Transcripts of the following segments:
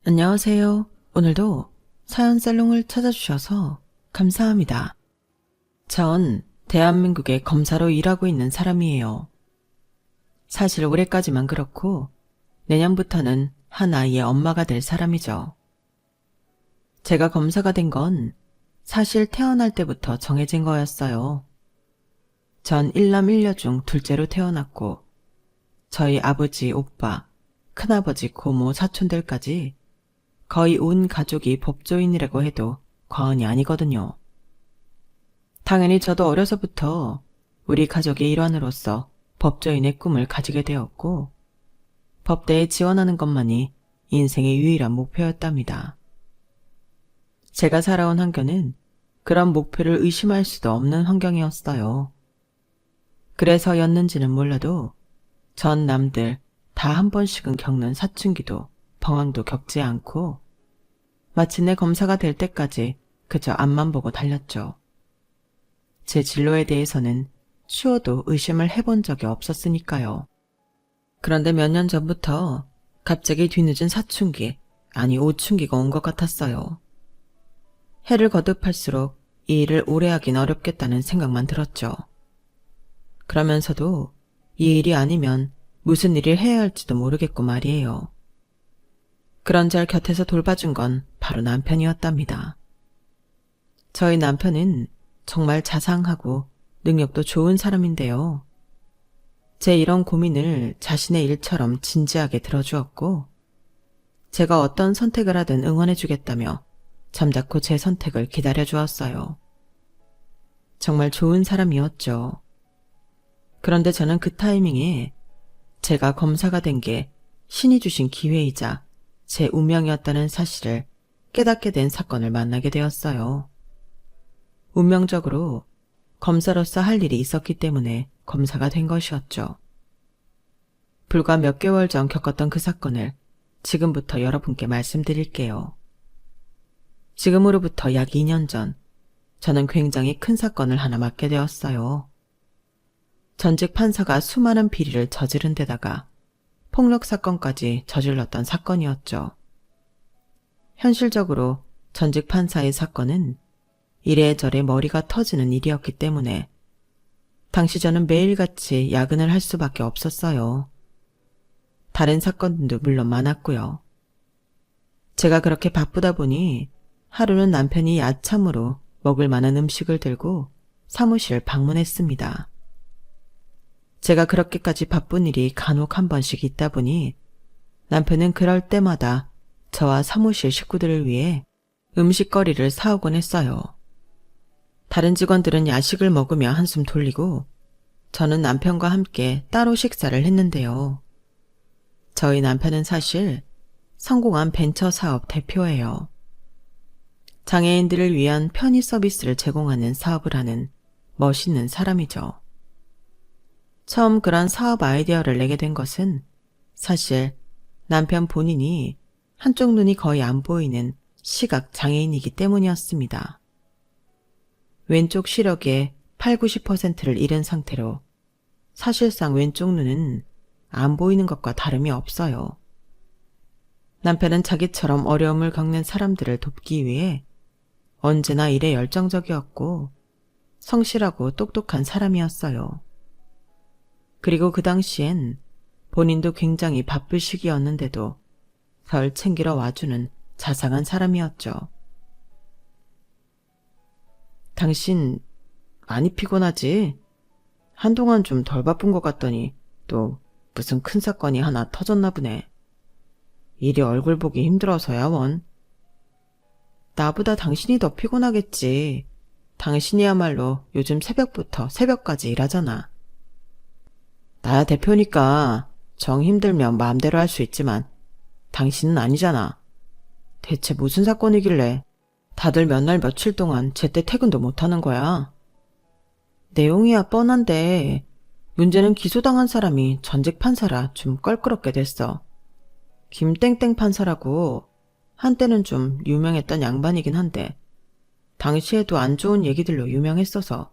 안녕하세요. 오늘도 사연 살롱을 찾아주셔서 감사합니다. 전 대한민국의 검사로 일하고 있는 사람이에요. 사실 올해까지만 그렇고 내년부터는 한 아이의 엄마가 될 사람이죠. 제가 검사가 된 건 사실 태어날 때부터 정해진 거였어요. 전 일남 일녀 중 둘째로 태어났고 저희 아버지, 오빠, 큰아버지, 고모, 사촌들까지 거의 온 가족이 법조인이라고 해도 과언이 아니거든요. 당연히 저도 어려서부터 우리 가족의 일환으로서 법조인의 꿈을 가지게 되었고 법대에 지원하는 것만이 인생의 유일한 목표였답니다. 제가 살아온 환경은 그런 목표를 의심할 수도 없는 환경이었어요. 그래서였는지는 몰라도 전 남들 다 한 번씩은 겪는 사춘기도 방황도 겪지 않고 마침내 검사가 될 때까지 그저 앞만 보고 달렸죠. 제 진로에 대해서는 추워도 의심을 해본 적이 없었으니까요. 그런데 몇 년 전부터 갑자기 뒤늦은 사춘기, 아니 오춘기가 온 것 같았어요. 해를 거듭할수록 이 일을 오래 하긴 어렵겠다는 생각만 들었죠. 그러면서도 이 일이 아니면 무슨 일을 해야 할지도 모르겠고 말이에요. 그런 절 곁에서 돌봐준 건 바로 남편이었답니다. 저희 남편은 정말 자상하고 능력도 좋은 사람인데요. 제 이런 고민을 자신의 일처럼 진지하게 들어주었고 제가 어떤 선택을 하든 응원해주겠다며 잠자코 제 선택을 기다려주었어요. 정말 좋은 사람이었죠. 그런데 저는 그 타이밍에 제가 검사가 된 게 신이 주신 기회이자 제 운명이었다는 사실을 깨닫게 된 사건을 만나게 되었어요. 운명적으로 검사로서 할 일이 있었기 때문에 검사가 된 것이었죠. 불과 몇 개월 전 겪었던 그 사건을 지금부터 여러분께 말씀드릴게요. 지금으로부터 약 2년 전 저는 굉장히 큰 사건을 하나 맡게 되었어요. 전직 판사가 수많은 비리를 저지른 데다가 폭력 사건까지 저질렀던 사건이었죠. 현실적으로 전직 판사의 사건은 이래저래 머리가 터지는 일이었기 때문에 당시 저는 매일같이 야근을 할 수밖에 없었어요. 다른 사건도 물론 많았고요. 제가 그렇게 바쁘다 보니 하루는 남편이 야참으로 먹을 만한 음식을 들고 사무실 방문했습니다. 제가 그렇게까지 바쁜 일이 간혹 한 번씩 있다 보니 남편은 그럴 때마다 저와 사무실 식구들을 위해 음식거리를 사오곤 했어요. 다른 직원들은 야식을 먹으며 한숨 돌리고 저는 남편과 함께 따로 식사를 했는데요. 저희 남편은 사실 성공한 벤처 사업 대표예요. 장애인들을 위한 편의 서비스를 제공하는 사업을 하는 멋있는 사람이죠. 처음 그런 사업 아이디어를 내게 된 것은 사실 남편 본인이 한쪽 눈이 거의 안 보이는 시각 장애인이기 때문이었습니다. 왼쪽 시력의 8, 90%를 잃은 상태로 사실상 왼쪽 눈은 안 보이는 것과 다름이 없어요. 남편은 자기처럼 어려움을 겪는 사람들을 돕기 위해 언제나 일에 열정적이었고 성실하고 똑똑한 사람이었어요. 그리고 그 당시엔 본인도 굉장히 바쁠 시기였는데도 절 챙기러 와주는 자상한 사람이었죠. 당신 많이 피곤하지? 한동안 좀 덜 바쁜 것 같더니 또 무슨 큰 사건이 하나 터졌나 보네. 일이 얼굴 보기 힘들어서야 원. 나보다 당신이 더 피곤하겠지. 당신이야말로 요즘 새벽부터 새벽까지 일하잖아. 나야 대표니까 정 힘들면 마음대로 할 수 있지만 당신은 아니잖아. 대체 무슨 사건이길래 다들 몇 날 며칠 동안 제때 퇴근도 못하는 거야. 내용이야 뻔한데 문제는 기소당한 사람이 전직 판사라 좀 껄끄럽게 됐어. 김땡땡 판사라고 한때는 좀 유명했던 양반이긴 한데 당시에도 안 좋은 얘기들로 유명했어서.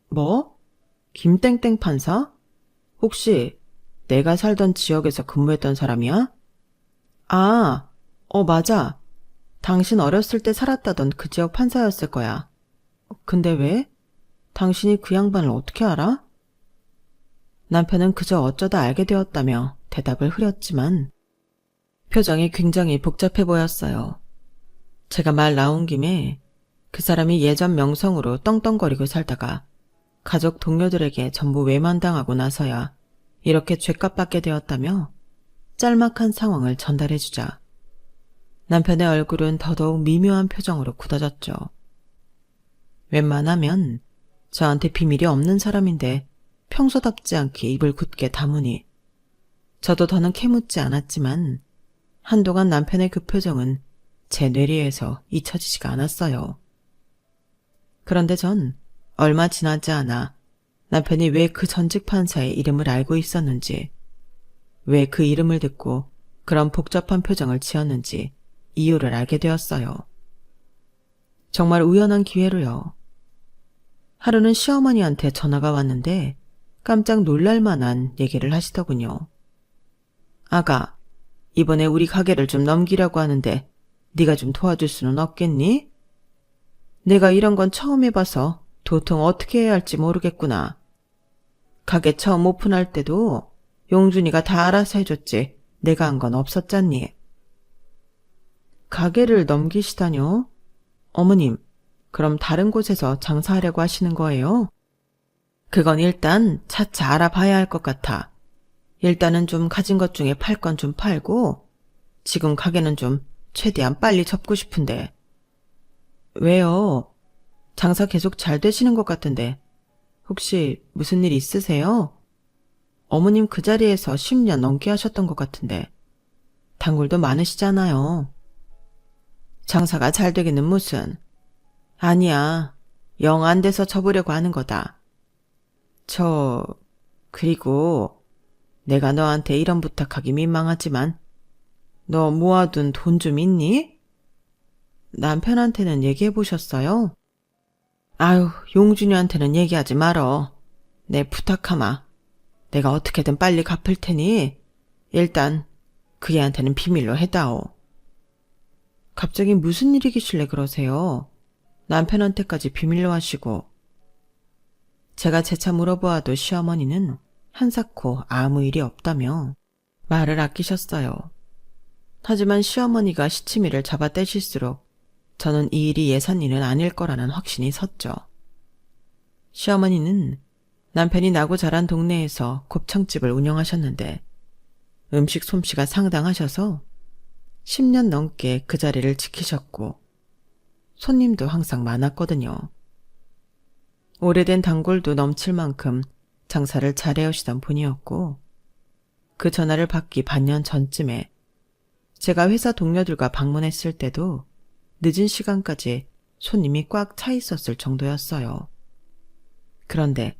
뭐? 김땡땡 판사? 혹시 내가 살던 지역에서 근무했던 사람이야? 아, 맞아. 당신 어렸을 때 살았다던 그 지역 판사였을 거야. 근데 왜? 당신이 그 양반을 어떻게 알아? 남편은 그저 어쩌다 알게 되었다며 대답을 흐렸지만 표정이 굉장히 복잡해 보였어요. 제가 말 나온 김에 그 사람이 예전 명성으로 떵떵거리고 살다가 가족 동료들에게 전부 외면당하고 나서야 이렇게 죗값받게 되었다며 짤막한 상황을 전달해주자 남편의 얼굴은 더더욱 미묘한 표정으로 굳어졌죠. 웬만하면 저한테 비밀이 없는 사람인데 평소답지 않게 입을 굳게 다무니 저도 더는 캐묻지 않았지만 한동안 남편의 그 표정은 제 뇌리에서 잊혀지지가 않았어요. 그런데 전 얼마 지나지 않아 남편이 왜 그 전직 판사의 이름을 알고 있었는지, 왜 그 이름을 듣고 그런 복잡한 표정을 지었는지 이유를 알게 되었어요. 정말 우연한 기회로요. 하루는 시어머니한테 전화가 왔는데 깜짝 놀랄 만한 얘기를 하시더군요. 아가, 이번에 우리 가게를 좀 넘기려고 하는데 네가 좀 도와줄 수는 없겠니? 내가 이런 건 처음 해봐서 도통 어떻게 해야 할지 모르겠구나. 가게 처음 오픈할 때도 용준이가 다 알아서 해줬지 내가 한 건 없었잖니. 가게를 넘기시다뇨? 어머님, 그럼 다른 곳에서 장사하려고 하시는 거예요? 그건 일단 차차 알아봐야 할 것 같아. 일단은 좀 가진 것 중에 팔 건 좀 팔고 지금 가게는 좀 최대한 빨리 접고 싶은데. 왜요? 장사 계속 잘 되시는 것 같은데 혹시 무슨 일 있으세요? 어머님 그 자리에서 10년 넘게 하셨던 것 같은데 단골도 많으시잖아요. 장사가 잘 되기는 무슨. 아니야. 영 안 돼서 접으려고 하는 거다. 그리고 내가 너한테 이런 부탁하기 민망하지만 너 모아둔 돈 좀 있니? 남편한테는 얘기해 보셨어요? 아유, 용준이한테는 얘기하지 말어. 내 부탁하마. 내가 어떻게든 빨리 갚을 테니 일단 그 애한테는 비밀로 해다오. 갑자기 무슨 일이기실래 그러세요? 남편한테까지 비밀로 하시고. 제가 재차 물어보아도 시어머니는 한사코 아무 일이 없다며 말을 아끼셨어요. 하지만 시어머니가 시치미를 잡아떼실수록 저는 이 일이 예산일은 아닐 거라는 확신이 섰죠. 시어머니는 남편이 나고 자란 동네에서 곱창집을 운영하셨는데 음식 솜씨가 상당하셔서 10년 넘게 그 자리를 지키셨고 손님도 항상 많았거든요. 오래된 단골도 넘칠 만큼 장사를 잘해오시던 분이었고 그 전화를 받기 반년 전쯤에 제가 회사 동료들과 방문했을 때도 늦은 시간까지 손님이 꽉 차 있었을 정도였어요. 그런데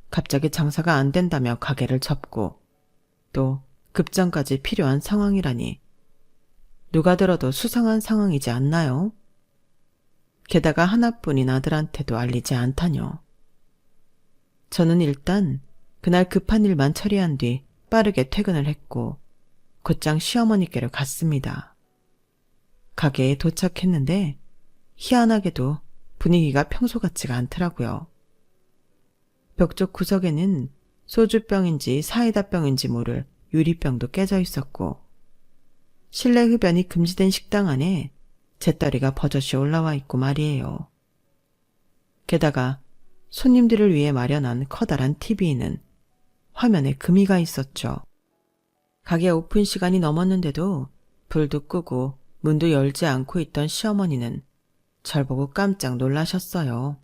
갑자기 장사가 안 된다며 가게를 접고 또 급장까지 필요한 상황이라니 누가 들어도 수상한 상황이지 않나요? 게다가 하나뿐인 아들한테도 알리지 않다뇨. 저는 일단 그날 급한 일만 처리한 뒤 빠르게 퇴근을 했고 곧장 시어머니께로 갔습니다. 가게에 도착했는데 희한하게도 분위기가 평소 같지가 않더라고요. 벽쪽 구석에는 소주병인지 사이다병인지 모를 유리병도 깨져 있었고 실내 흡연이 금지된 식당 안에 재떨이가 버젓이 올라와 있고 말이에요. 게다가 손님들을 위해 마련한 커다란 TV는 화면에 금이가 있었죠. 가게 오픈 시간이 넘었는데도 불도 끄고 문도 열지 않고 있던 시어머니는 절 보고 깜짝 놀라셨어요.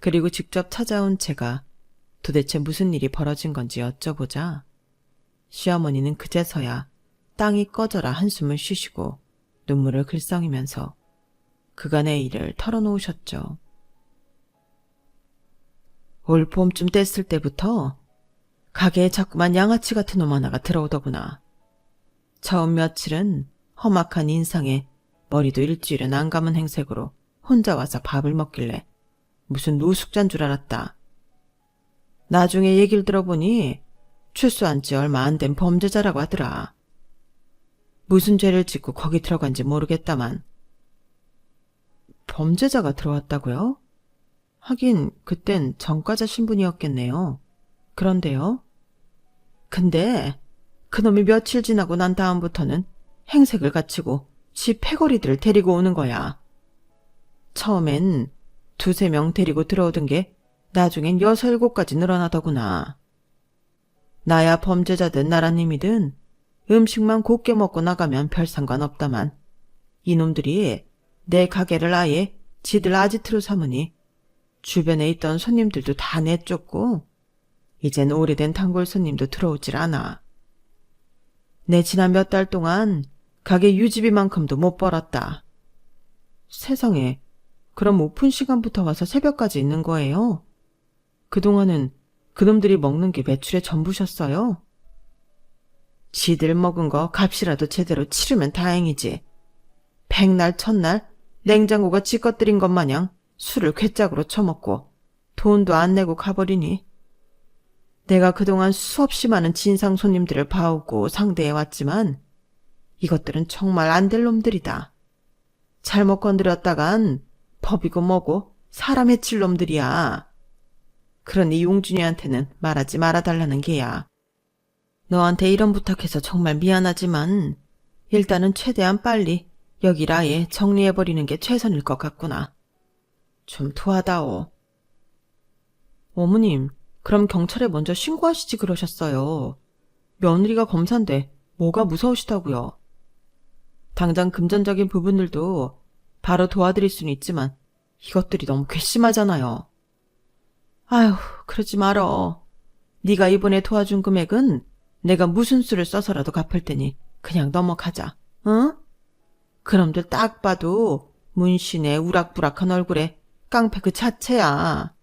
그리고 직접 찾아온 제가 도대체 무슨 일이 벌어진 건지 여쭤보자 시어머니는 그제서야 땅이 꺼져라 한숨을 쉬시고 눈물을 글썽이면서 그간의 일을 털어놓으셨죠. 올 봄쯤 됐을 때부터 가게에 자꾸만 양아치 같은 놈 하나가 들어오더구나. 처음 며칠은 험악한 인상에 머리도 일주일은 안 감은 행색으로 혼자 와서 밥을 먹길래 무슨 노숙자인 줄 알았다. 나중에 얘기를 들어보니 출소한 지 얼마 안 된 범죄자라고 하더라. 무슨 죄를 짓고 거기 들어간지 모르겠다만. 범죄자가 들어왔다고요? 하긴 그땐 전과자 신분이었겠네요. 그런데요? 근데 그놈이 며칠 지나고 난 다음부터는 행색을 갖추고 지 패거리들을 데리고 오는 거야. 처음엔 2~3명 데리고 들어오던 게 나중엔 6~7까지 늘어나더구나. 나야 범죄자든 나라님이든 음식만 곱게 먹고 나가면 별 상관없다만 이놈들이 내 가게를 아예 지들 아지트로 삼으니 주변에 있던 손님들도 다 내쫓고 이젠 오래된 단골 손님도 들어오질 않아. 내 지난 몇 달 동안 가게 유지비만큼도 못 벌었다. 세상에, 그럼 오픈 시간부터 와서 새벽까지 있는 거예요? 그동안은 그놈들이 먹는 게 매출의 전부셨어요? 지들 먹은 거 값이라도 제대로 치르면 다행이지. 백날 첫날 냉장고가 지 것들인 것 마냥 술을 괴짝으로 처먹고 돈도 안 내고 가버리니 내가 그동안 수없이 많은 진상 손님들을 봐오고 상대해왔지만 이것들은 정말 안 될 놈들이다. 잘못 건드렸다간 법이고 뭐고 사람 해칠 놈들이야. 그러니 용준이한테는 말하지 말아달라는 게야. 너한테 이런 부탁해서 정말 미안하지만 일단은 최대한 빨리 여길 아예 정리해버리는 게 최선일 것 같구나. 좀 도와다오. 어머님, 그럼 경찰에 먼저 신고하시지 그러셨어요. 며느리가 검사인데 뭐가 무서우시다고요. 당장 금전적인 부분들도 바로 도와드릴 수는 있지만 이것들이 너무 괘씸하잖아요. 아휴, 그러지 말어. 네가 이번에 도와준 금액은 내가 무슨 수를 써서라도 갚을 테니 그냥 넘어가자. 응? 그놈들 딱 봐도 문신의 우락부락한 얼굴에 깡패 그 자체야.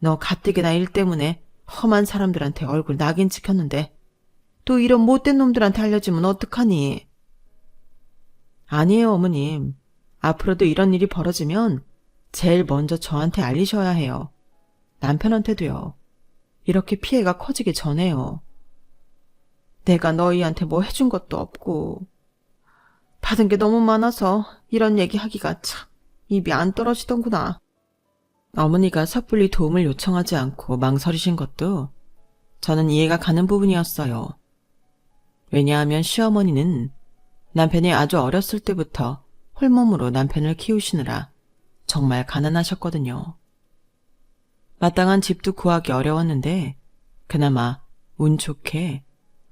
너 가뜩이나 일 때문에 험한 사람들한테 얼굴 낙인 찍혔는데 또 이런 못된 놈들한테 알려지면 어떡하니? 아니에요, 어머님. 앞으로도 이런 일이 벌어지면 제일 먼저 저한테 알리셔야 해요. 남편한테도요. 이렇게 피해가 커지기 전에요. 내가 너희한테 뭐 해준 것도 없고 받은 게 너무 많아서 이런 얘기하기가 참 입이 안 떨어지던구나. 어머니가 섣불리 도움을 요청하지 않고 망설이신 것도 저는 이해가 가는 부분이었어요. 왜냐하면 시어머니는 남편이 아주 어렸을 때부터 홀몸으로 남편을 키우시느라 정말 가난하셨거든요. 마땅한 집도 구하기 어려웠는데 그나마 운 좋게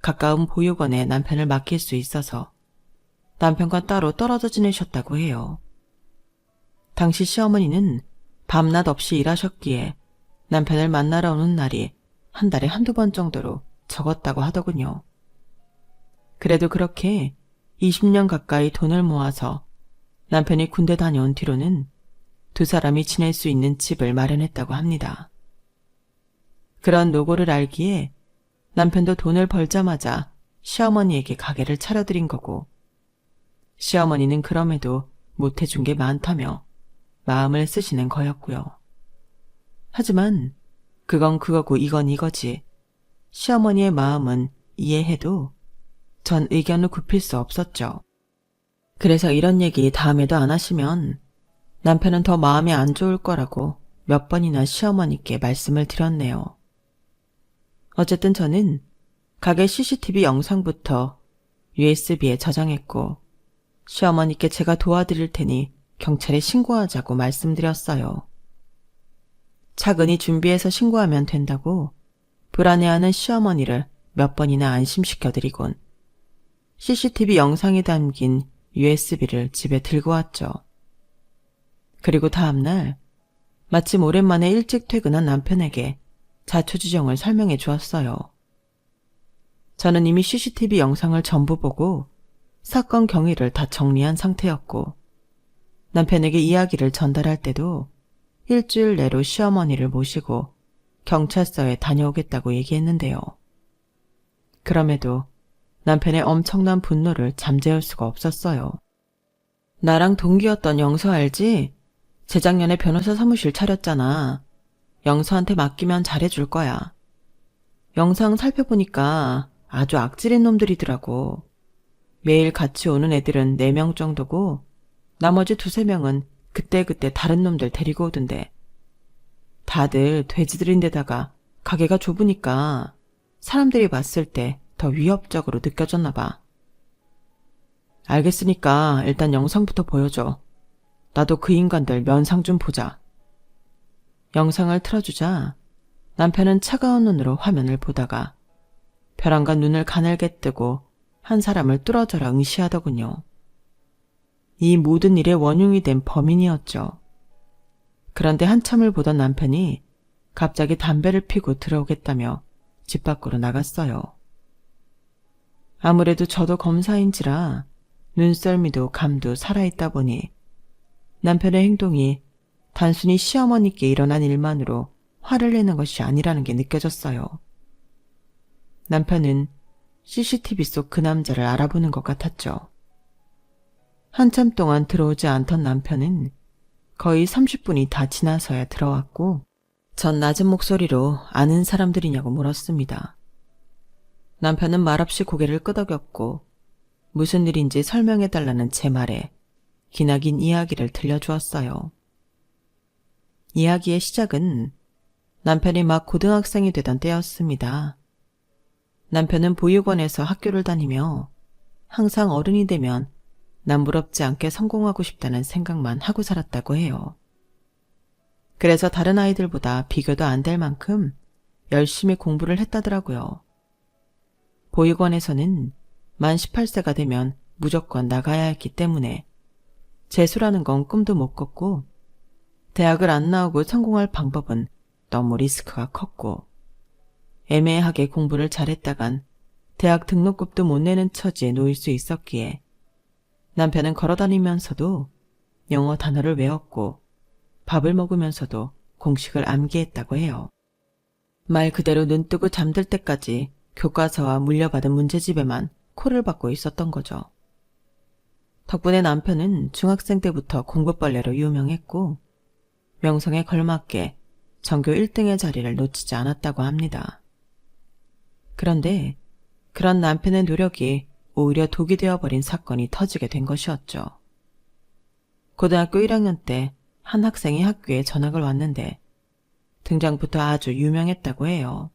가까운 보육원에 남편을 맡길 수 있어서 남편과 따로 떨어져 지내셨다고 해요. 당시 시어머니는 밤낮 없이 일하셨기에 남편을 만나러 오는 날이 한 달에 1~2번 정도로 적었다고 하더군요. 그래도 그렇게 20년 가까이 돈을 모아서 남편이 군대 다녀온 뒤로는 2사람이 지낼 수 있는 집을 마련했다고 합니다. 그런 노고를 알기에 남편도 돈을 벌자마자 시어머니에게 가게를 차려드린 거고 시어머니는 그럼에도 못해준 게 많다며 마음을 쓰시는 거였고요. 하지만 그건 그거고 이건 이거지. 시어머니의 마음은 이해해도 전 의견을 굽힐 수 없었죠. 그래서 이런 얘기 다음에도 안 하시면 남편은 더 마음이 안 좋을 거라고 몇 번이나 시어머니께 말씀을 드렸네요. 어쨌든 저는 가게 CCTV 영상부터 USB에 저장했고 시어머니께 제가 도와드릴 테니 경찰에 신고하자고 말씀드렸어요. 차근히 준비해서 신고하면 된다고 불안해하는 시어머니를 몇 번이나 안심시켜드리곤 CCTV 영상이 담긴 USB를 집에 들고 왔죠. 그리고 다음날 마침 오랜만에 일찍 퇴근한 남편에게 자초지종을 설명해 주었어요. 저는 이미 CCTV 영상을 전부 보고 사건 경위를 다 정리한 상태였고 남편에게 이야기를 전달할 때도 일주일 내로 시어머니를 모시고 경찰서에 다녀오겠다고 얘기했는데요. 그럼에도 남편의 엄청난 분노를 잠재울 수가 없었어요. 나랑 동기였던 영서 알지? 재작년에 변호사 사무실 차렸잖아. 영서한테 맡기면 잘해줄 거야. 영상 살펴보니까 아주 악질인 놈들이더라고. 매일 같이 오는 애들은 4명 정도고 나머지 2~3명은 그때그때 다른 놈들 데리고 오던데 다들 돼지들인데다가 가게가 좁으니까 사람들이 봤을 때 더 위협적으로 느껴졌나 봐. 알겠으니까 일단 영상부터 보여줘. 나도 그 인간들 면상 좀 보자. 영상을 틀어주자 남편은 차가운 눈으로 화면을 보다가 벼랑간 눈을 가늘게 뜨고 한 사람을 뚫어져라 응시하더군요. 이 모든 일의 원흉이 된 범인이었죠. 그런데 한참을 보던 남편이 갑자기 담배를 피고 들어오겠다며 집 밖으로 나갔어요. 아무래도 저도 검사인지라 눈썰미도 감도 살아있다 보니 남편의 행동이 단순히 시어머니께 일어난 일만으로 화를 내는 것이 아니라는 게 느껴졌어요. 남편은 CCTV 속 그 남자를 알아보는 것 같았죠. 한참 동안 들어오지 않던 남편은 거의 30분이 다 지나서야 들어왔고 전 낮은 목소리로 아는 사람들이냐고 물었습니다. 남편은 말없이 고개를 끄덕였고 무슨 일인지 설명해달라는 제 말에 기나긴 이야기를 들려주었어요. 이야기의 시작은 남편이 막 고등학생이 되던 때였습니다. 남편은 보육원에서 학교를 다니며 항상 어른이 되면 남부럽지 않게 성공하고 싶다는 생각만 하고 살았다고 해요. 그래서 다른 아이들보다 비교도 안 될 만큼 열심히 공부를 했다더라고요. 보육원에서는 만 18세가 되면 무조건 나가야 했기 때문에 재수라는 건 꿈도 못 꿨고 대학을 안 나오고 성공할 방법은 너무 리스크가 컸고 애매하게 공부를 잘했다간 대학 등록금도 못 내는 처지에 놓일 수 있었기에 남편은 걸어다니면서도 영어 단어를 외웠고 밥을 먹으면서도 공식을 암기했다고 해요. 말 그대로 눈 뜨고 잠들 때까지 교과서와 물려받은 문제집에만 코를 박고 있었던 거죠. 덕분에 남편은 중학생 때부터 공부벌레로 유명했고 명성에 걸맞게 전교 1등의 자리를 놓치지 않았다고 합니다. 그런데 그런 남편의 노력이 오히려 독이 되어버린 사건이 터지게 된 것이었죠. 고등학교 1학년 때 한 학생이 학교에 전학을 왔는데 등장부터 아주 유명했다고 해요.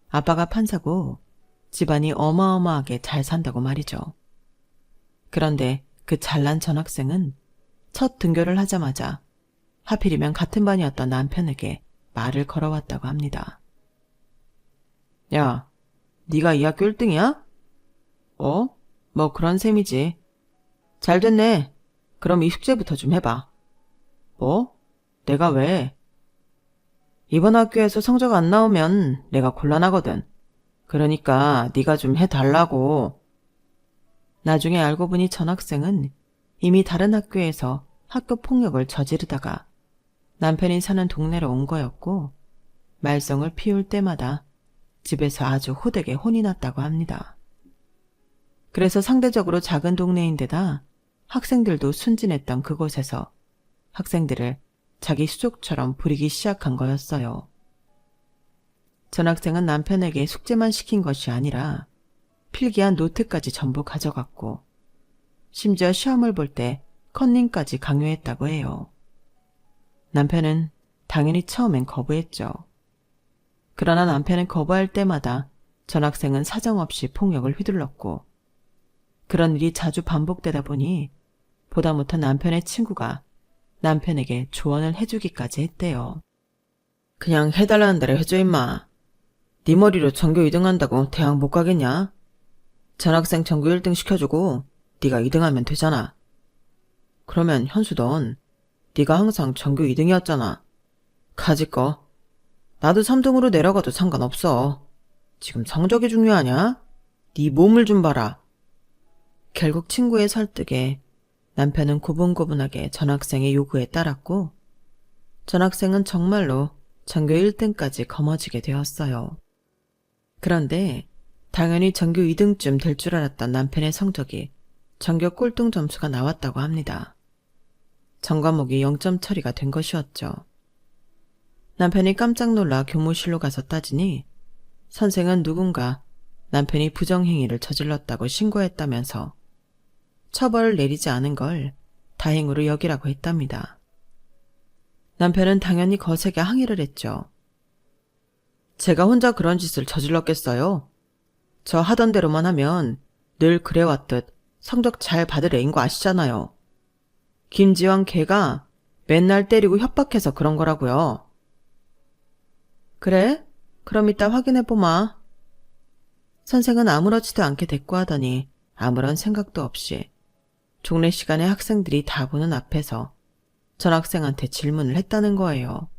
아빠가 판사고 집안이 어마어마하게 잘 산다고 말이죠. 그런데 그 잘난 전학생은 첫 등교를 하자마자 하필이면 같은 반이었던 남편에게 말을 걸어왔다고 합니다. 야, 네가 이 학교 1등이야? 뭐 그런 셈이지. 잘 됐네. 그럼 이 숙제부터 좀 해봐. 뭐? 내가 왜? 이번 학교에서 성적 안 나오면 내가 곤란하거든. 그러니까 네가 좀 해달라고. 나중에 알고 보니 전학생은 이미 다른 학교에서 학교 폭력을 저지르다가 남편이 사는 동네로 온 거였고 말썽을 피울 때마다 집에서 아주 호되게 혼이 났다고 합니다. 그래서 상대적으로 작은 동네인데다 학생들도 순진했던 그곳에서 학생들을 자기 수족처럼 부리기 시작한 거였어요. 전학생은 남편에게 숙제만 시킨 것이 아니라 필기한 노트까지 전부 가져갔고 심지어 시험을 볼 때 컨닝까지 강요했다고 해요. 남편은 당연히 처음엔 거부했죠. 그러나 남편은 거부할 때마다 전학생은 사정없이 폭력을 휘둘렀고 그런 일이 자주 반복되다 보니 보다 못한 남편의 친구가 남편에게 조언을 해주기까지 했대요. 그냥 해달라는 대로 해줘 임마. 네 머리로 전교 2등 한다고 대학 못 가겠냐? 전학생 전교 1등 시켜주고 네가 2등 하면 되잖아. 그러면 현수 넌 네가 항상 전교 2등이었잖아. 가지 거. 나도 3등으로 내려가도 상관없어. 지금 성적이 중요하냐? 네 몸을 좀 봐라. 결국 친구의 설득에 남편은 고분고분하게 전학생의 요구에 따랐고 전학생은 정말로 전교 1등까지 거머쥐게 되었어요. 그런데 당연히 전교 2등쯤 될 줄 알았던 남편의 성적이 전교 꼴등 점수가 나왔다고 합니다. 전 과목이 0점 처리가 된 것이었죠. 남편이 깜짝 놀라 교무실로 가서 따지니 선생은 누군가 남편이 부정행위를 저질렀다고 신고했다면서 처벌을 내리지 않은 걸 다행으로 여기라고 했답니다. 남편은 당연히 거세게 항의를 했죠. 제가 혼자 그런 짓을 저질렀겠어요? 저 하던 대로만 하면 늘 그래왔듯 성적 잘 받을 애인 거 아시잖아요. 김지환 걔가 맨날 때리고 협박해서 그런 거라고요. 그래? 그럼 이따 확인해보마. 선생은 아무렇지도 않게 대꾸하더니 아무런 생각도 없이 종례 시간에 학생들이 다 보는 앞에서 전학생한테 질문을 했다는 거예요.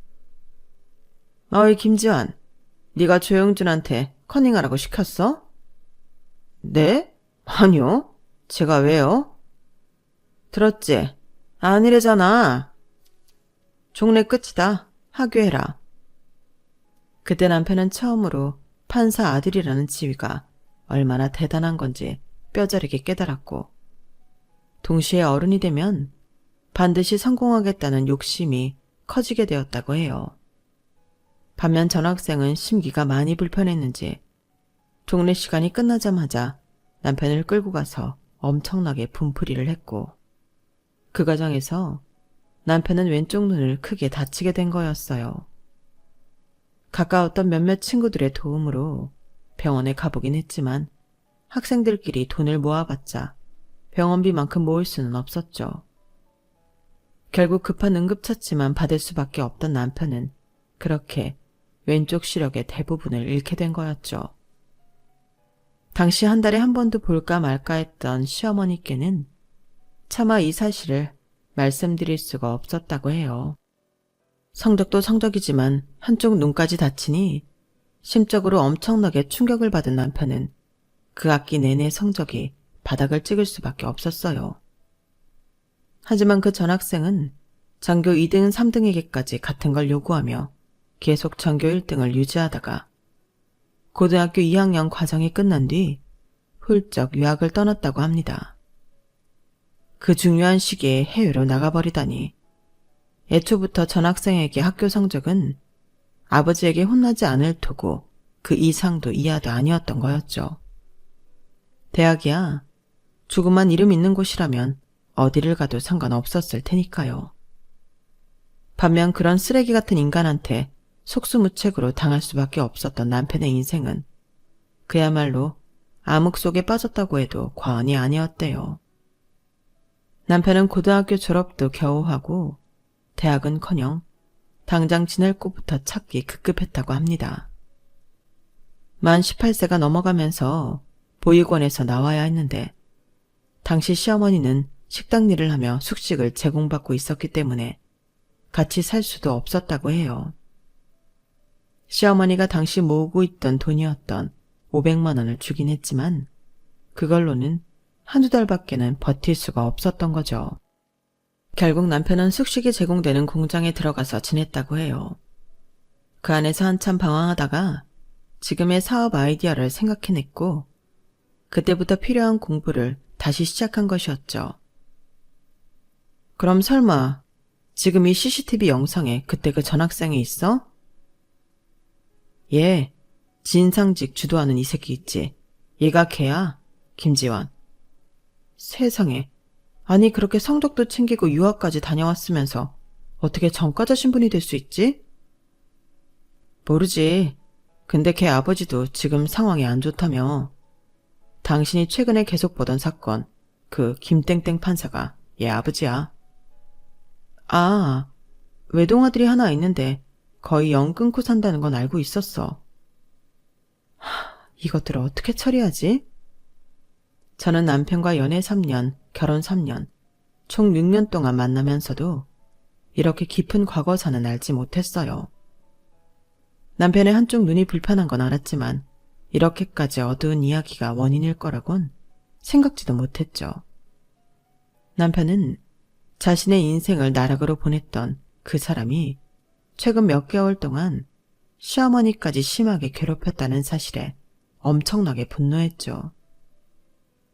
어이 김지환, 네가 조영준한테 커닝하라고 시켰어? 네? 아니요. 제가 왜요? 들었지? 아니래잖아. 종례 끝이다. 하교해라. 그때 남편은 처음으로 판사 아들이라는 지위가 얼마나 대단한 건지 뼈저리게 깨달았고, 동시에 어른이 되면 반드시 성공하겠다는 욕심이 커지게 되었다고 해요. 반면 전학생은 심기가 많이 불편했는지 종례 시간이 끝나자마자 남편을 끌고 가서 엄청나게 분풀이를 했고, 그 과정에서 남편은 왼쪽 눈을 크게 다치게 된 거였어요. 가까웠던 몇몇 친구들의 도움으로 병원에 가보긴 했지만 학생들끼리 돈을 모아봤자 병원비만큼 모을 수는 없었죠. 결국 급한 응급처치만 받을 수밖에 없던 남편은 그렇게 왼쪽 시력의 대부분을 잃게 된 거였죠. 당시 한 달에 한 번도 볼까 말까 했던 시어머니께는 차마 이 사실을 말씀드릴 수가 없었다고 해요. 성적도 성적이지만 한쪽 눈까지 다치니 심적으로 엄청나게 충격을 받은 남편은 그 학기 내내 성적이 바닥을 찍을 수밖에 없었어요. 하지만 그 전학생은 전교 2등, 3등에게까지 같은 걸 요구하며 계속 전교 1등을 유지하다가 고등학교 2학년 과정이 끝난 뒤 훌쩍 유학을 떠났다고 합니다. 그 중요한 시기에 해외로 나가버리다니 애초부터 전학생에게 학교 성적은 아버지에게 혼나지 않을 테고 그 이상도 이하도 아니었던 거였죠. 대학이야 조그만 이름 있는 곳이라면 어디를 가도 상관없었을 테니까요. 반면 그런 쓰레기 같은 인간한테 속수무책으로 당할 수밖에 없었던 남편의 인생은 그야말로 암흑 속에 빠졌다고 해도 과언이 아니었대요. 남편은 고등학교 졸업도 겨우 하고 대학은커녕 당장 지낼 곳부터 찾기 급급했다고 합니다. 만 18세가 넘어가면서 보육원에서 나와야 했는데 당시 시어머니는 식당 일을 하며 숙식을 제공받고 있었기 때문에 같이 살 수도 없었다고 해요. 시어머니가 당시 모으고 있던 돈이었던 500만 원을 주긴 했지만 그걸로는 한두 달밖에는 버틸 수가 없었던 거죠. 결국 남편은 숙식이 제공되는 공장에 들어가서 지냈다고 해요. 그 안에서 한참 방황하다가 지금의 사업 아이디어를 생각해냈고 그때부터 필요한 공부를 다시 시작한 것이었죠. 그럼 설마 지금 이 CCTV 영상에 그때 그 전학생이 있어? 예, 진상직 주도하는 이 새끼 있지. 얘가 걔야, 김지환. 세상에, 아니 그렇게 성적도 챙기고 유학까지 다녀왔으면서 어떻게 전과자 신분이 될 수 있지? 모르지. 근데 걔 아버지도 지금 상황이 안 좋다며. 당신이 최근에 계속 보던 사건, 그 김땡땡 판사가 얘 아버지야. 아, 외동아들이 하나 있는데 거의 연 끊고 산다는 건 알고 있었어. 이것들을 어떻게 처리하지? 저는 남편과 연애 3년, 결혼 3년, 총 6년 동안 만나면서도 이렇게 깊은 과거사는 알지 못했어요. 남편의 한쪽 눈이 불편한 건 알았지만 이렇게까지 어두운 이야기가 원인일 거라곤 생각지도 못했죠. 남편은 자신의 인생을 나락으로 보냈던 그 사람이 최근 몇 개월 동안 시어머니까지 심하게 괴롭혔다는 사실에 엄청나게 분노했죠.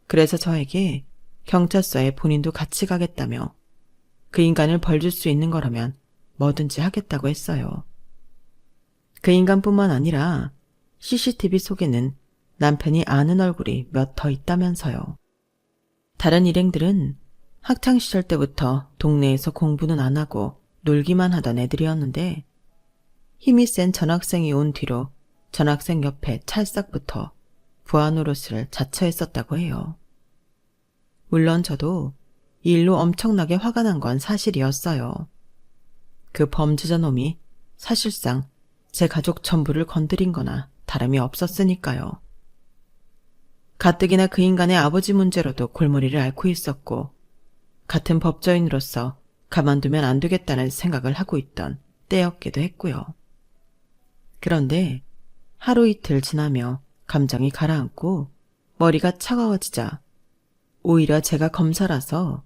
그래서 저에게 경찰서에 본인도 같이 가겠다며 그 인간을 벌줄 수 있는 거라면 뭐든지 하겠다고 했어요. 그 인간뿐만 아니라 CCTV 속에는 남편이 아는 얼굴이 몇 더 있다면서요. 다른 일행들은 학창시절 때부터 동네에서 공부는 안 하고 놀기만 하던 애들이었는데 힘이 센 전학생이 온 뒤로 전학생 옆에 찰싹부터 부하 노릇을 자처했었다고 해요. 물론 저도 이 일로 엄청나게 화가 난 건 사실이었어요. 그 범죄자 놈이 사실상 제 가족 전부를 건드린 거나 다름이 없었으니까요. 가뜩이나 그 인간의 아버지 문제로도 골머리를 앓고 있었고 같은 법조인으로서 가만두면 안 되겠다는 생각을 하고 있던 때였기도 했고요. 그런데 하루 이틀 지나며 감정이 가라앉고 머리가 차가워지자 오히려 제가 검사라서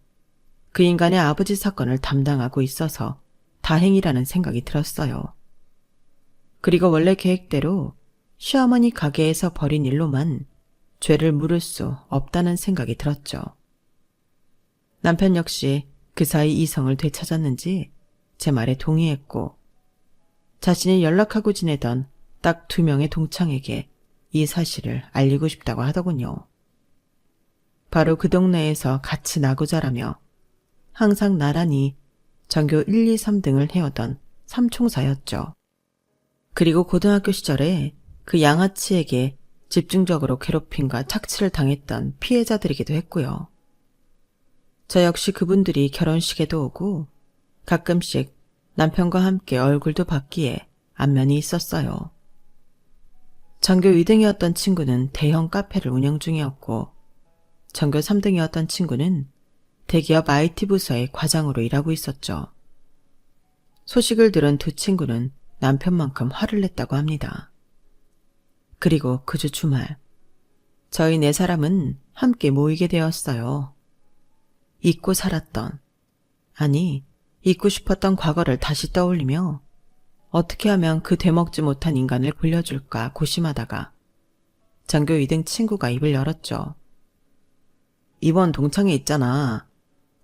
그 인간의 아버지 사건을 담당하고 있어서 다행이라는 생각이 들었어요. 그리고 원래 계획대로 시어머니 가게에서 벌인 일로만 죄를 물을 수 없다는 생각이 들었죠. 남편 역시 그 사이 이성을 되찾았는지 제 말에 동의했고 자신이 연락하고 지내던 딱 2명의 동창에게 이 사실을 알리고 싶다고 하더군요. 바로 그 동네에서 같이 나고 자라며 항상 나란히 전교 1, 2, 3등을 해오던 삼총사였죠. 그리고 고등학교 시절에 그 양아치에게 집중적으로 괴롭힘과 착취를 당했던 피해자들이기도 했고요. 저 역시 그분들이 결혼식에도 오고 가끔씩 남편과 함께 얼굴도 봤기에 안면이 있었어요. 전교 2등이었던 친구는 대형 카페를 운영 중이었고 전교 3등이었던 친구는 대기업 IT 부서의 과장으로 일하고 있었죠. 소식을 들은 두 친구는 남편만큼 화를 냈다고 합니다. 그리고 그 주 주말 저희 4사람은 함께 모이게 되었어요. 잊고 살았던, 아니 잊고 싶었던 과거를 다시 떠올리며 어떻게 하면 그 되먹지 못한 인간을 굴려줄까 고심하다가 전교 2등 친구가 입을 열었죠. 이번 동창회 있잖아.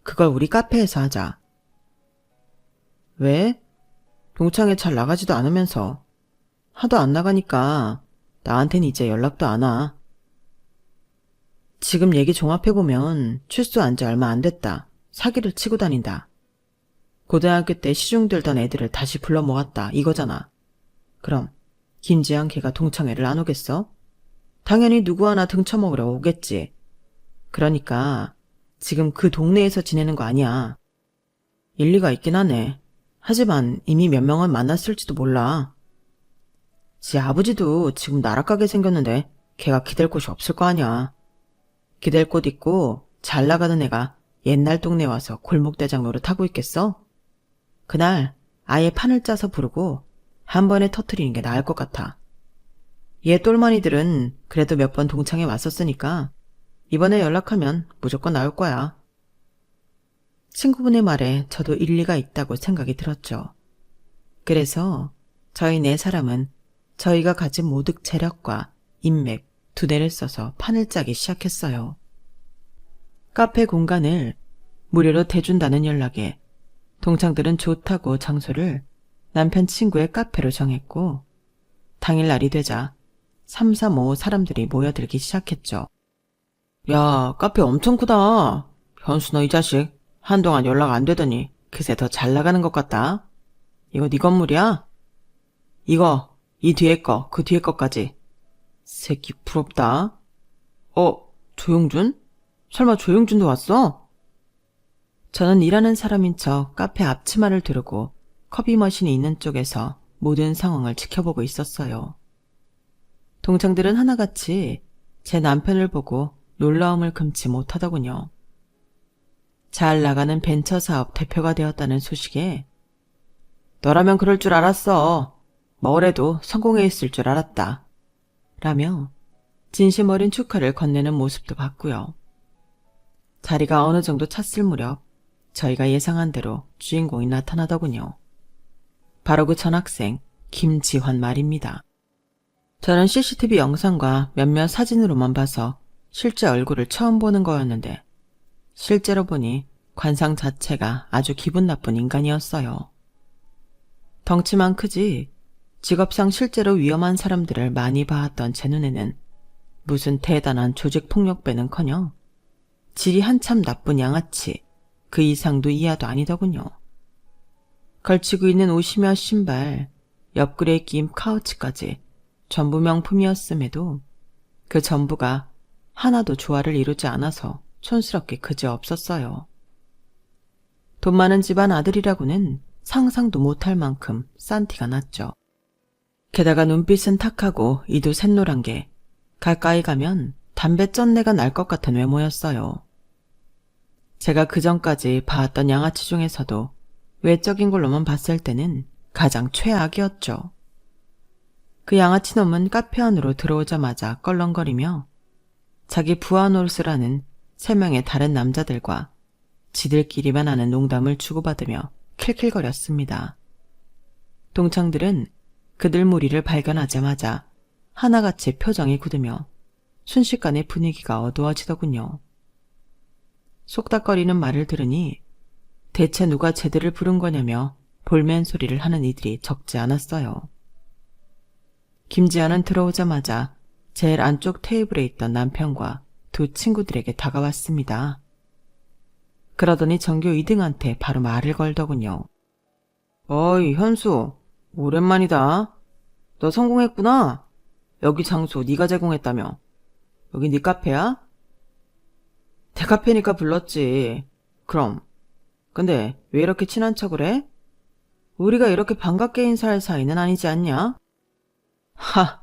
그걸 우리 카페에서 하자. 왜? 동창회 잘 나가지도 않으면서. 하도 안 나가니까 나한텐 이제 연락도 안 와. 지금 얘기 종합해보면 출소한 지 얼마 안 됐다. 사기를 치고 다닌다. 고등학교 때 시중 들던 애들을 다시 불러 모았다 이거잖아. 그럼 김지영 걔가 동창회를 안 오겠어? 당연히 누구 하나 등쳐먹으러 오겠지. 그러니까 지금 그 동네에서 지내는 거 아니야. 일리가 있긴 하네. 하지만 이미 몇 명은 만났을지도 몰라. 지 아버지도 지금 나락가게 생겼는데 걔가 기댈 곳이 없을 거 아니야. 기댈 곳 있고 잘 나가는 애가 옛날 동네 와서 골목대장 노릇하고 있겠어? 그날 아예 판을 짜서 부르고 한 번에 터트리는 게 나을 것 같아. 얘 똘마니들은 그래도 몇 번 동창회 왔었으니까 이번에 연락하면 무조건 나올 거야. 친구분의 말에 저도 일리가 있다고 생각이 들었죠. 그래서 저희 4사람은 저희가 가진 모득 재력과 인맥 2대를 써서 판을 짜기 시작했어요. 카페 공간을 무료로 대준다는 연락에 동창들은 좋다고 장소를 남편 친구의 카페로 정했고 당일날이 되자 3, 4, 5 사람들이 모여들기 시작했죠. 야, 카페 엄청 크다. 현수 너 이 자식 한동안 연락 안 되더니 그새 더 잘 나가는 것 같다. 이거 네 건물이야? 이거, 이 뒤에 거, 그 뒤에 거까지. 새끼 부럽다. 조용준? 설마 조용준도 왔어? 저는 일하는 사람인 척 카페 앞치마를 두르고 커피 머신이 있는 쪽에서 모든 상황을 지켜보고 있었어요. 동창들은 하나같이 제 남편을 보고 놀라움을 금치 못하더군요. 잘 나가는 벤처 사업 대표가 되었다는 소식에 너라면 그럴 줄 알았어. 뭐래도 성공해 있을 줄 알았다. 라며 진심 어린 축하를 건네는 모습도 봤고요. 자리가 어느 정도 찼을 무렵 저희가 예상한 대로 주인공이 나타나더군요. 바로 그 전학생 김지환 말입니다. 저는 CCTV 영상과 몇몇 사진으로만 봐서 실제 얼굴을 처음 보는 거였는데 실제로 보니 관상 자체가 아주 기분 나쁜 인간이었어요. 덩치만 크지 직업상 실제로 위험한 사람들을 많이 봐왔던 제 눈에는 무슨 대단한 조직폭력배는커녕 질이 한참 나쁜 양아치, 그 이상도 이하도 아니더군요. 걸치고 있는 옷이며 신발, 옆구리에 낀 카우치까지 전부 명품이었음에도 그 전부가 하나도 조화를 이루지 않아서 촌스럽게 그지없었어요. 돈 많은 집안 아들이라고는 상상도 못할 만큼 싼 티가 났죠. 게다가 눈빛은 탁하고 이도 샛노란 게 가까이 가면 담배 쩐내가 날 것 같은 외모였어요. 제가 그전까지 봐왔던 양아치 중에서도 외적인 걸로만 봤을 때는 가장 최악이었죠. 그 양아치 놈은 카페 안으로 들어오자마자 껄렁거리며 자기 부하노릇을 3명의 다른 남자들과 지들끼리만 하는 농담을 주고받으며 킬킬거렸습니다. 동창들은 그들 무리를 발견하자마자 하나같이 표정이 굳으며 순식간에 분위기가 어두워지더군요. 속닥거리는 말을 들으니 대체 누가 쟤들을 부른 거냐며 볼멘 소리를 하는 이들이 적지 않았어요. 김지아는 들어오자마자 제일 안쪽 테이블에 있던 남편과 두 친구들에게 다가왔습니다. 그러더니 전교 2등한테 바로 말을 걸더군요. 어이 현수, 오랜만이다. 너 성공했구나. 여기 장소 네가 제공했다며. 여기 네 카페야? 내 카페니까 불렀지. 그럼. 근데 왜 이렇게 친한 척을 해? 우리가 이렇게 반갑게 인사할 사이는 아니지 않냐? 하,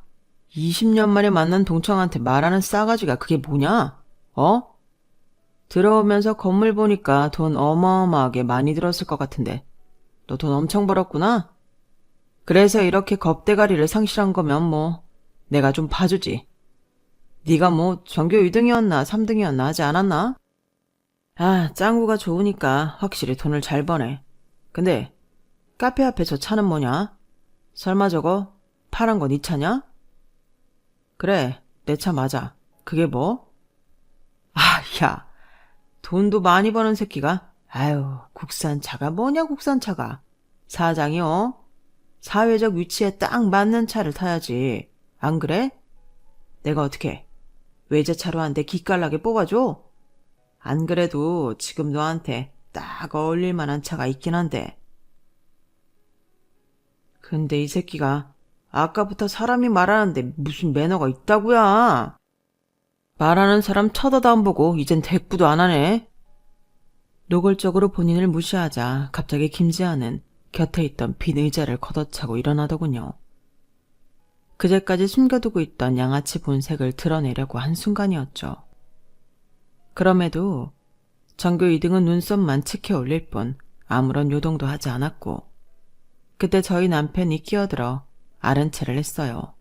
20년 만에 만난 동창한테 말하는 싸가지가 그게 뭐냐? 어? 들어오면서 건물 보니까 돈 어마어마하게 많이 들었을 것 같은데 너 돈 엄청 벌었구나? 그래서 이렇게 겁대가리를 상실한 거면 뭐 내가 좀 봐주지. 네가 뭐 전교 2등이었나 3등이었나 하지 않았나? 아, 짱구가 좋으니까 확실히 돈을 잘 버네. 근데 카페 앞에 저 차는 뭐냐? 설마 저거 파란 거 네 차냐? 그래, 내 차 맞아. 그게 뭐? 아, 야, 돈도 많이 버는 새끼가? 아유, 국산차가 뭐냐 국산차가. 사장이요? 사회적 위치에 딱 맞는 차를 타야지. 안 그래? 내가 어떻게 외제차로 한 대 기깔나게 뽑아줘? 안 그래도 지금 너한테 딱 어울릴 만한 차가 있긴 한데. 근데 이 새끼가 아까부터 사람이 말하는데 무슨 매너가 있다고야. 말하는 사람 쳐다도 안 보고 이젠 대꾸도 안 하네. 노골적으로 본인을 무시하자 갑자기 김지아는 곁에 있던 빈 의자를 걷어차고 일어나더군요. 그제까지 숨겨두고 있던 양아치 본색을 드러내려고 한 순간이었죠. 그럼에도 전교 2등은 눈썹만 치켜 올릴 뿐 아무런 요동도 하지 않았고 그때 저희 남편이 끼어들어 아른 체를 했어요.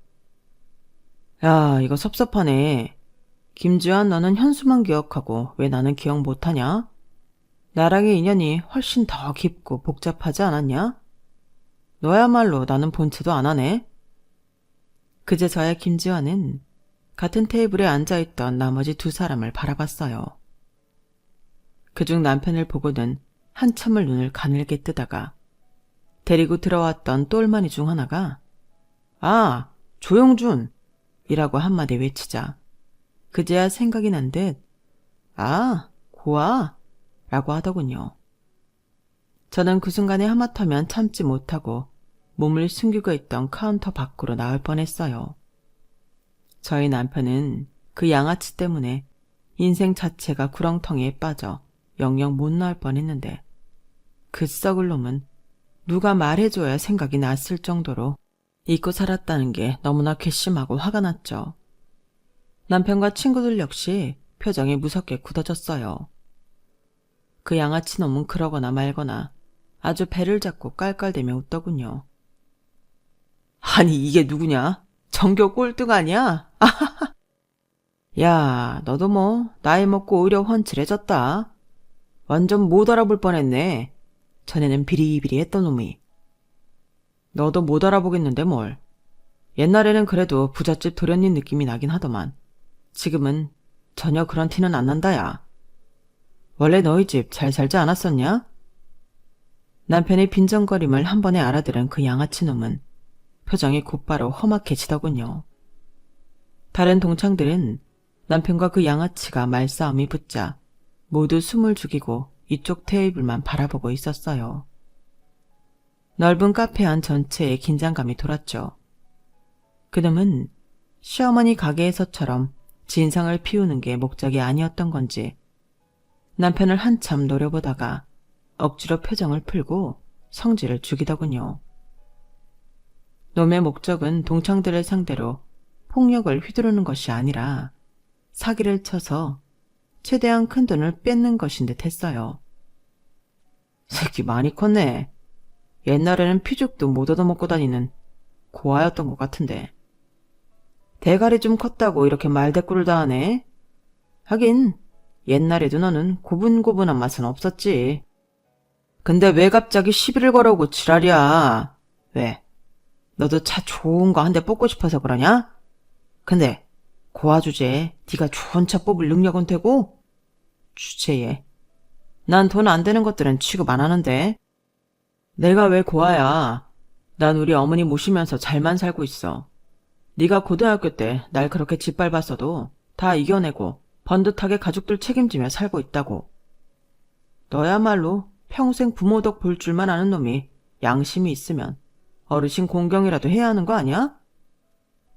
야, 이거 섭섭하네. 김지환, 너는 현수만 기억하고 왜 나는 기억 못하냐? 나랑의 인연이 훨씬 더 깊고 복잡하지 않았냐? 너야말로 나는 본체도 안 하네. 그제서야 김지환은 같은 테이블에 앉아있던 나머지 두 사람을 바라봤어요. 그중 남편을 보고는 한참을 눈을 가늘게 뜨다가 데리고 들어왔던 똘마니 중 하나가 아, 조영준! 이라고 한마디 외치자 그제야 생각이 난 듯 아, 고아! 라고 하더군요. 저는 그 순간에 하마터면 참지 못하고 몸을 숨기고 있던 카운터 밖으로 나올 뻔했어요. 저희 남편은 그 양아치 때문에 인생 자체가 구렁텅이에 빠져 영영 못 나올 뻔했는데 그 썩을 놈은 누가 말해줘야 생각이 났을 정도로 잊고 살았다는 게 너무나 괘씸하고 화가 났죠. 남편과 친구들 역시 표정이 무섭게 굳어졌어요. 그 양아치 놈은 그러거나 말거나 아주 배를 잡고 깔깔대며 웃더군요. 아니 이게 누구냐? 전교 꼴등 아니야? 야, 너도 뭐 나이 먹고 오히려 훤칠해졌다. 완전 못 알아볼 뻔했네. 전에는 비리비리했던 놈이. 너도 못 알아보겠는데 뭘. 옛날에는 그래도 부잣집 도련님 느낌이 나긴 하더만 지금은 전혀 그런 티는 안 난다야. 원래 너희 집 잘 살지 않았었냐? 남편의 빈정거림을 한 번에 알아들은 그 양아치 놈은 표정이 곧바로 험악해지더군요. 다른 동창들은 남편과 그 양아치가 말싸움이 붙자 모두 숨을 죽이고 이쪽 테이블만 바라보고 있었어요. 넓은 카페 안 전체에 긴장감이 돌았죠. 그놈은 시어머니 가게에서처럼 진상을 피우는 게 목적이 아니었던 건지 남편을 한참 노려보다가 억지로 표정을 풀고 성질을 죽이더군요. 놈의 목적은 동창들을 상대로 폭력을 휘두르는 것이 아니라 사기를 쳐서 최대한 큰 돈을 뺏는 것인 듯 했어요. 새끼 많이 컸네. 옛날에는 피죽도 못 얻어먹고 다니는 고아였던 것 같은데. 대가리 좀 컸다고 이렇게 말대꾸를 다 하네. 하긴 옛날에도 너는 고분고분한 맛은 없었지. 근데 왜 갑자기 시비를 걸어오고 지랄이야. 왜? 너도 차 좋은 거 한 대 뽑고 싶어서 그러냐? 근데 고아 주제에 네가 좋은 차 뽑을 능력은 되고? 주제에 난 돈 안 되는 것들은 취급 안 하는데. 내가 왜 고아야. 난 우리 어머니 모시면서 잘만 살고 있어. 네가 고등학교 때 날 그렇게 짓밟았어도 다 이겨내고 번듯하게 가족들 책임지며 살고 있다고. 너야말로 평생 부모 덕 볼 줄만 아는 놈이 양심이 있으면 어르신 공경이라도 해야 하는 거 아니야?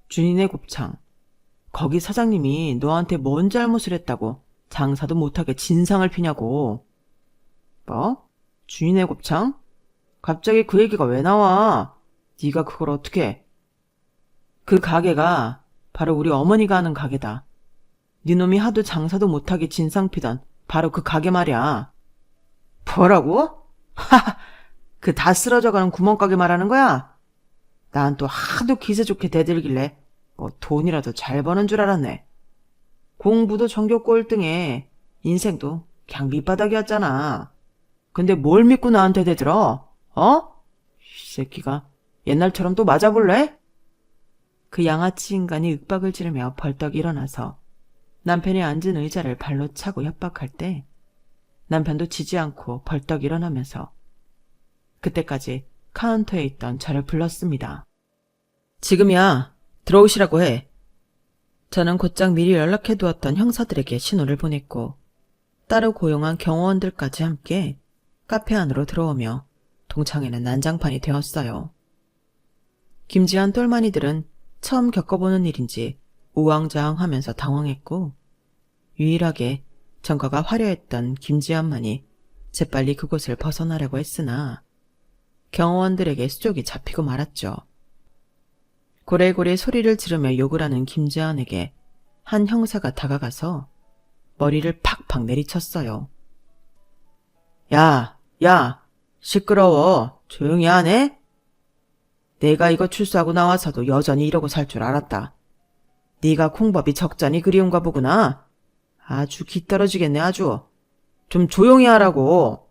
준이네 곱창. 거기 사장님이 너한테 뭔 잘못을 했다고 장사도 못하게 진상을 피냐고. 뭐? 준이네 곱창? 갑자기 그 얘기가 왜 나와? 네가 그걸 어떻게 해? 그 가게가 바로 우리 어머니가 하는 가게다. 네 놈이 하도 장사도 못하게 진상 피던 바로 그 가게 말이야. 뭐라고? 하하, 그 다 쓰러져가는 구멍가게 말하는 거야? 난 또 하도 기세 좋게 대들길래 뭐 돈이라도 잘 버는 줄 알았네. 공부도 전교 꼴등에 인생도 그냥 밑바닥이었잖아. 근데 뭘 믿고 나한테 대들어? 어? 이 새끼가 옛날처럼 또 맞아볼래? 그 양아치 인간이 윽박을 지르며 벌떡 일어나서 남편이 앉은 의자를 발로 차고 협박할 때 남편도 지지 않고 벌떡 일어나면서 그때까지 카운터에 있던 저를 불렀습니다. 지금이야. 들어오시라고 해. 저는 곧장 미리 연락해두었던 형사들에게 신호를 보냈고 따로 고용한 경호원들까지 함께 카페 안으로 들어오며 동창회는 난장판이 되었어요. 김지한 똘마니들은 처음 겪어보는 일인지 우왕좌왕하면서 당황했고 유일하게 전과가 화려했던 김지한만이 재빨리 그곳을 벗어나려고 했으나 경호원들에게 수족이 잡히고 말았죠. 고래고래 소리를 지르며 욕을 하는 김지한에게 한 형사가 다가가서 머리를 팍팍 내리쳤어요. 야, 시끄러워. 조용히 하네? 내가 이거 출소하고 나와서도 여전히 이러고 살 줄 알았다. 네가 콩밥이 적잖이 그리운가 보구나. 아주 기떨어지겠네 아주. 좀 조용히 하라고.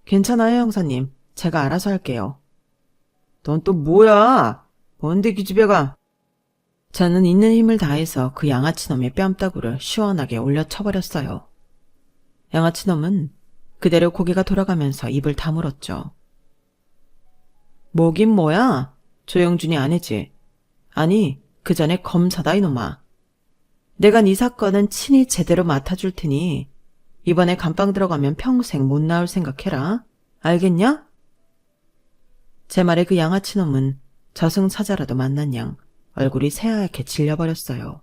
괜찮아요 형사님. 제가 알아서 할게요. 넌 또 뭐야? 뭔데 기집애가. 저는 있는 힘을 다해서 그 양아치놈의 뺨따구를 시원하게 올려쳐버렸어요. 양아치놈은 그대로 고개가 돌아가면서 입을 다물었죠. 뭐긴 뭐야? 조영준이 아니지. 아니, 그 전에 검사다 이놈아. 내가 네 사건은 친히 제대로 맡아줄 테니 이번에 감방 들어가면 평생 못 나올 생각해라. 알겠냐? 제 말에 그 양아치놈은 저승사자라도 만난 양 얼굴이 새하얗게 질려버렸어요.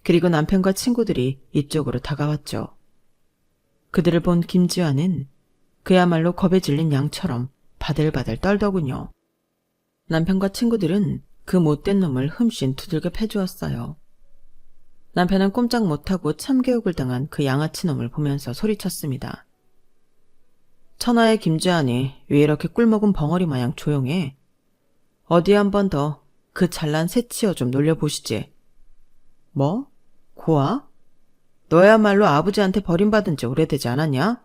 그리고 남편과 친구들이 이쪽으로 다가왔죠. 그들을 본 김지환은 그야말로 겁에 질린 양처럼 바들바들 떨더군요. 남편과 친구들은 그 못된 놈을 흠씬 두들겨 패주었어요. 남편은 꼼짝 못하고 참교육을 당한 그 양아치 놈을 보면서 소리쳤습니다. 천하의 김지환이 왜 이렇게 꿀먹은 벙어리 마냥 조용해? 어디 한 번 더 그 잘난 새치어 좀 놀려보시지. 뭐? 고아? 너야말로 아버지한테 버림받은 지 오래되지 않았냐?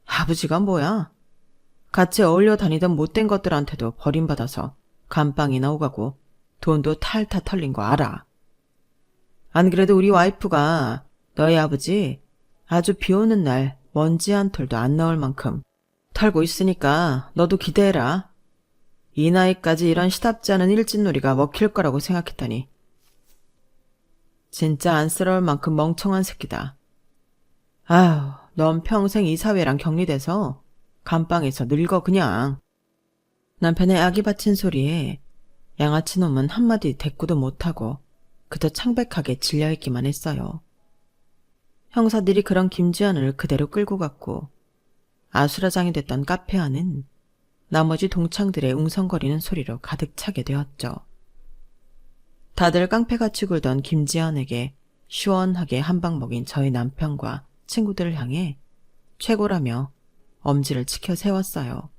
아버지가 뭐야? 같이 어울려 다니던 못된 것들한테도 버림받아서 감방이나 오가고 돈도 탈탈 털린 거 알아. 안 그래도 우리 와이프가 너희 아버지 아주 비 오는 날 먼지 한 톨도 안 나올 만큼 털고 있으니까 너도 기대해라. 이 나이까지 이런 시답지 않은 일진놀이가 먹힐 거라고 생각했다니. 진짜 안쓰러울 만큼 멍청한 새끼다. 아휴, 넌 평생 이 사회랑 격리돼서 감방에서 늙어 그냥. 남편의 악이 받친 소리에 양아치 놈은 한마디 대꾸도 못하고 그저 창백하게 질려있기만 했어요. 형사들이 그런 김지연을 그대로 끌고 갔고 아수라장이 됐던 카페 안은 나머지 동창들의 웅성거리는 소리로 가득 차게 되었죠. 다들 깡패같이 굴던 김지연에게 시원하게 한 방 먹인 저희 남편과 친구들을 향해 최고라며 엄지를 치켜 세웠어요.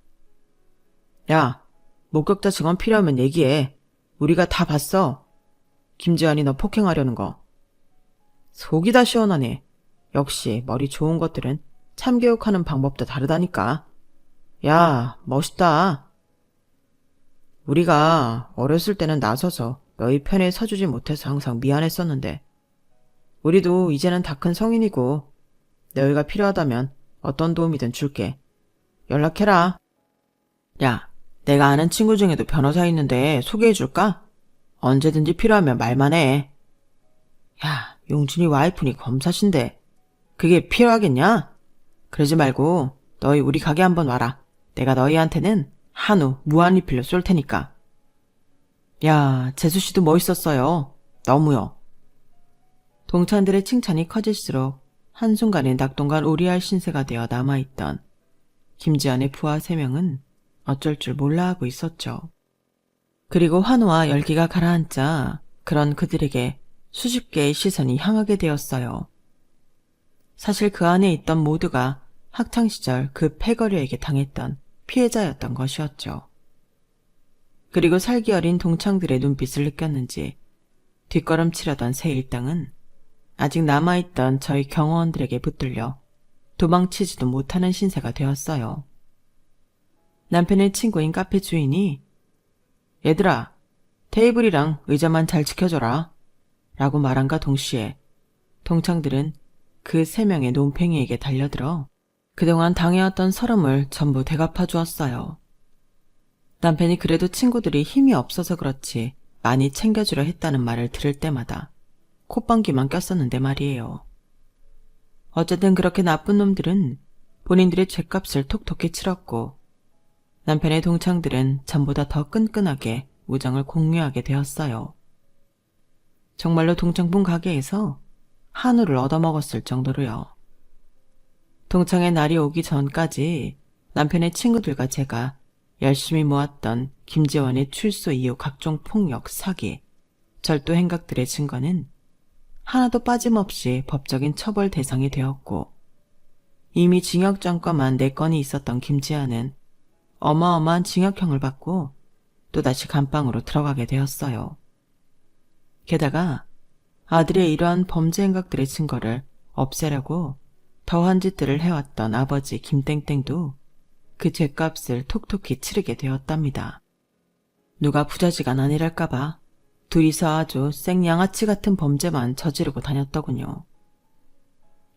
야, 목격자 증언 필요하면 얘기해. 우리가 다 봤어. 김지연이 너 폭행하려는 거. 속이 다 시원하네. 역시 머리 좋은 것들은 참교육하는 방법도 다르다니까. 야, 멋있다. 우리가 어렸을 때는 나서서 너희 편에 서주지 못해서 항상 미안했었는데 우리도 이제는 다 큰 성인이고 너희가 필요하다면 어떤 도움이든 줄게. 연락해라. 야, 내가 아는 친구 중에도 변호사 있는데 소개해줄까? 언제든지 필요하면 말만 해. 야, 용준이 와이프니 검사신데 그게 필요하겠냐? 그러지 말고 너희 우리 가게 한번 와라. 내가 너희한테는 한우 무한리필로 쏠 테니까. 야, 재수씨도 멋있었어요. 너무요. 동창들의 칭찬이 커질수록 한순간에 낙동강 오리알 신세가 되어 남아있던 김지연의 부하 3명은 어쩔 줄 몰라 하고 있었죠. 그리고 환호와 열기가 가라앉자 그런 그들에게 수십 개의 시선이 향하게 되었어요. 사실 그 안에 있던 모두가 학창시절 그 패거리에게 당했던 피해자였던 것이었죠. 그리고 살기 어린 동창들의 눈빛을 느꼈는지 뒷걸음치려던 새 일당은 아직 남아있던 저희 경호원들에게 붙들려 도망치지도 못하는 신세가 되었어요. 남편의 친구인 카페 주인이 얘들아, 테이블이랑 의자만 잘 지켜줘라 라고 말한과 동시에 동창들은 그 3명의 논팽이에게 달려들어 그동안 당해왔던 서름을 전부 대갚아 주었어요. 남편이 그래도 친구들이 힘이 없어서 그렇지 많이 챙겨주려 했다는 말을 들을 때마다 콧방귀만 꼈었는데 말이에요. 어쨌든 그렇게 나쁜 놈들은 본인들의 죗값을 톡톡히 치렀고 남편의 동창들은 전보다 더 끈끈하게 우정을 공유하게 되었어요. 정말로 동창분 가게에서 한우를 얻어먹었을 정도로요. 동창의 날이 오기 전까지 남편의 친구들과 제가 열심히 모았던 김지원의 출소 이후 각종 폭력, 사기, 절도 행각들의 증거는 하나도 빠짐없이 법적인 처벌 대상이 되었고 이미 징역 전과만 4건이 있었던 김지아는 어마어마한 징역형을 받고 또다시 감방으로 들어가게 되었어요. 게다가 아들의 이러한 범죄 행각들의 증거를 없애려고 더한 짓들을 해왔던 아버지 김땡땡도 그 죗값을 톡톡히 치르게 되었답니다. 누가 부자지간 아니랄까봐 둘이서 아주 생양아치 같은 범죄만 저지르고 다녔더군요.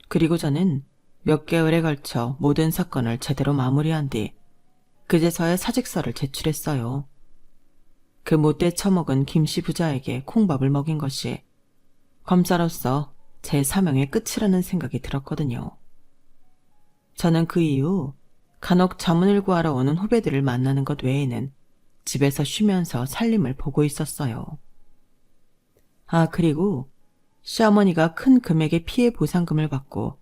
그리고 저는 몇 개월에 걸쳐 모든 사건을 제대로 마무리한 뒤 그제서야 사직서를 제출했어요. 그 못돼 처먹은 김씨 부자에게 콩밥을 먹인 것이 검사로서 제 사명의 끝이라는 생각이 들었거든요. 저는 그 이후 간혹 자문을 구하러 오는 후배들을 만나는 것 외에는 집에서 쉬면서 살림을 보고 있었어요. 아, 그리고 시어머니가 큰 금액의 피해 보상금을 받고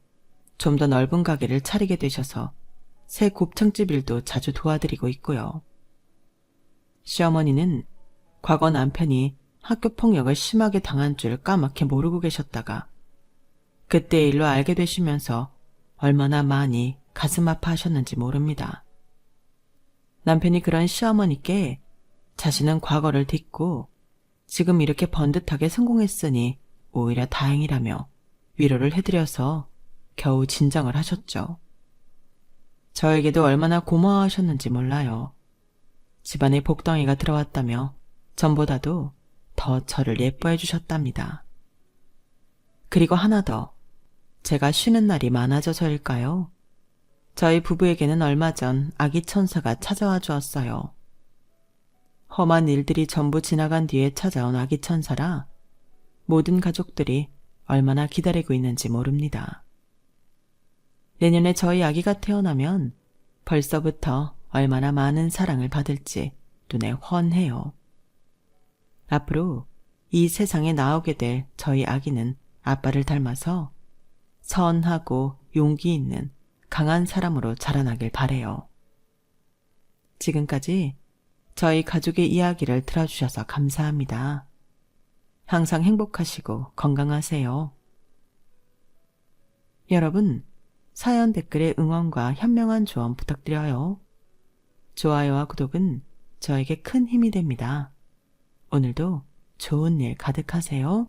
좀 더 넓은 가게를 차리게 되셔서 새 곱창집 일도 자주 도와드리고 있고요. 시어머니는 과거 남편이 학교폭력을 심하게 당한 줄 까맣게 모르고 계셨다가 그때 일로 알게 되시면서 얼마나 많이 가슴 아파하셨는지 모릅니다. 남편이 그런 시어머니께 자신은 과거를 딛고 지금 이렇게 번듯하게 성공했으니 오히려 다행이라며 위로를 해드려서 겨우 진정을 하셨죠. 저에게도 얼마나 고마워하셨는지 몰라요. 집안에 복덩이가 들어왔다며 전보다도 더 저를 예뻐해 주셨답니다. 그리고 하나 더, 제가 쉬는 날이 많아져서일까요? 저희 부부에게는 얼마 전 아기 천사가 찾아와 주었어요. 험한 일들이 전부 지나간 뒤에 찾아온 아기 천사라 모든 가족들이 얼마나 기다리고 있는지 모릅니다. 내년에 저희 아기가 태어나면 벌써부터 얼마나 많은 사랑을 받을지 눈에 훤해요. 앞으로 이 세상에 나오게 될 저희 아기는 아빠를 닮아서 선하고 용기 있는 강한 사람으로 자라나길 바래요. 지금까지 저희 가족의 이야기를 들어주셔서 감사합니다. 항상 행복하시고 건강하세요. 여러분, 사연 댓글에 응원과 현명한 조언 부탁드려요. 좋아요와 구독은 저에게 큰 힘이 됩니다. 오늘도 좋은 일 가득하세요.